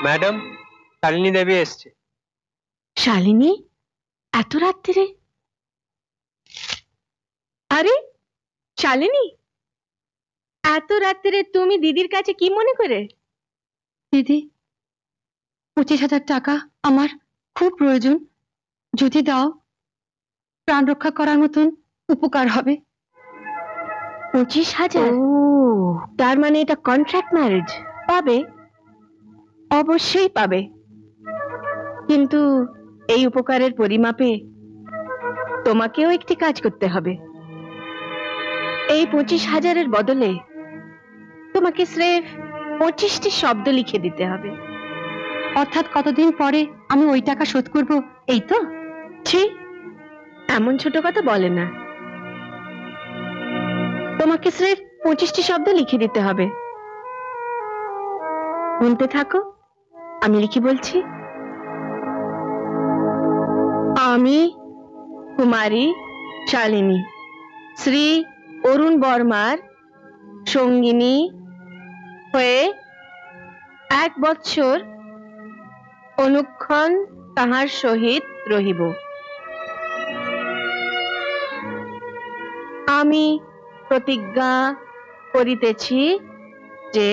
Madam, Shalini দেবী এসছে। শালিনী? এত রাত্রিরে? আরে শালিনী, এত রাত্রিরে তুমি দিদির কাছে কি মনে করে? দিদি, 25,000 টাকা আমার খুব প্রয়োজন, যদি দাও প্রাণ রক্ষা করার মতন উপকার হবে। 25,000? ও, তার মানে এটা কন্ট্রাক্ট ম্যারেজ। পাবে, অবশ্যই পাবে, কিন্তু এই উপকারের পরিমাপে তোমাকেও একটি কাজ করতে হবে। এই 25,000-এর বদলে তোমাকে স্রেফ 25টি শব্দ লিখে দিতে হবে। অর্থাৎ কতদিন পরে আমি ওই টাকা শোধ করব, এই তো? ছি, এমন ছোট কথা বলে না। তোমাকে স্রেফ 25টি শব্দ লিখে দিতে হবে। গুনতে থাকো, আমি লিখি বলছি। আমি কুমারী শালিনী শ্রী অরুণ বর্মার সঙ্গিনী হয়ে 1 বৎসর অনুক্ষণ তাহার সহিত রহিব। আমি প্রতিজ্ঞা করিতেছি যে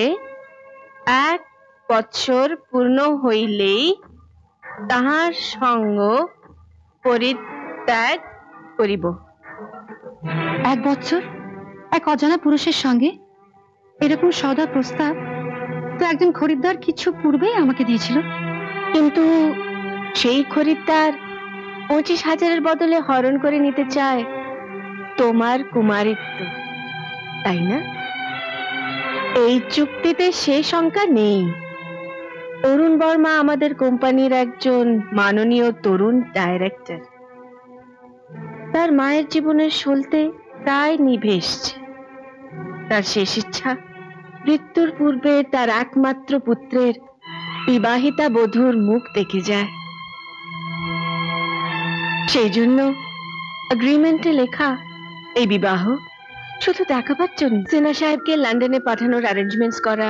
1 বৎসর পূর্ণ হইলেই তাহার সঙ্গ পরিত্যাগ করিব। 1 বছর এক অজানা পুরুষের সঙ্গে? এরকম সদা প্রস্তাব তো একজন খরিদ্দার কিছু পূর্বেই আমাকে দিয়েছিল। কিন্তু সেই খরিদ্দার 25,000-এর বদলে হরণ করে নিতে চায় তোমার কুমারিত্ব, তাই না? এই চুক্তিতে সে শঙ্কা নেই। অরুণ বর্মা আমাদের কোম্পানির একজন মাননীয় তরুণ ডাইরেক্টর। তার মায়ের জীবনের সলতে প্রায় নিভে এসছে। তার শেষ ইচ্ছা মৃত্যুর পূর্বে তার একমাত্র পুত্রের বিবাহিতা বধূর মুখ দেখে যায়। সেই জন্য এগ্রিমেন্টে লেখা এই বিবাহ শুধু দেখাবার জন্য। সিনহা সাহেবকে লন্ডনে পাঠানোর অ্যারেঞ্জমেন্টস করা,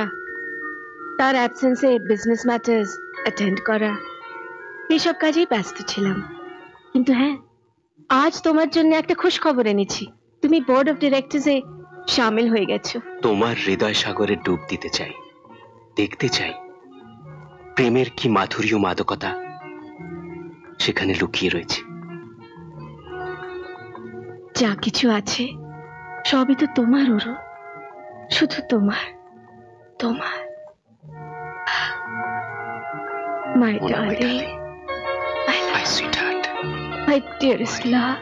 তার অ্যাবসেন্সে বিজনেস ম্যাটার্স অ্যাটেন্ড করা, এইসব কাজেই ব্যস্ত ছিলাম। কিন্তু হ্যাঁ, আজ তোমার জন্য একটা খুশ খবর এনেছি। তুমি বোর্ড অফ ডিরেক্টরসে শামিল হয়ে গেছো। তোমার হৃদয় সাগরে ডুব দিতে চাই, দেখতে চাই প্রেমের কি মাধুরী ও মাদকতা সেখানে লুকিয়ে রয়েছে। যা কিছু আছে সবই তো তোমার অরুণ, শুধু তোমার, তোমার। My darling, My sweetheart, my dearest love.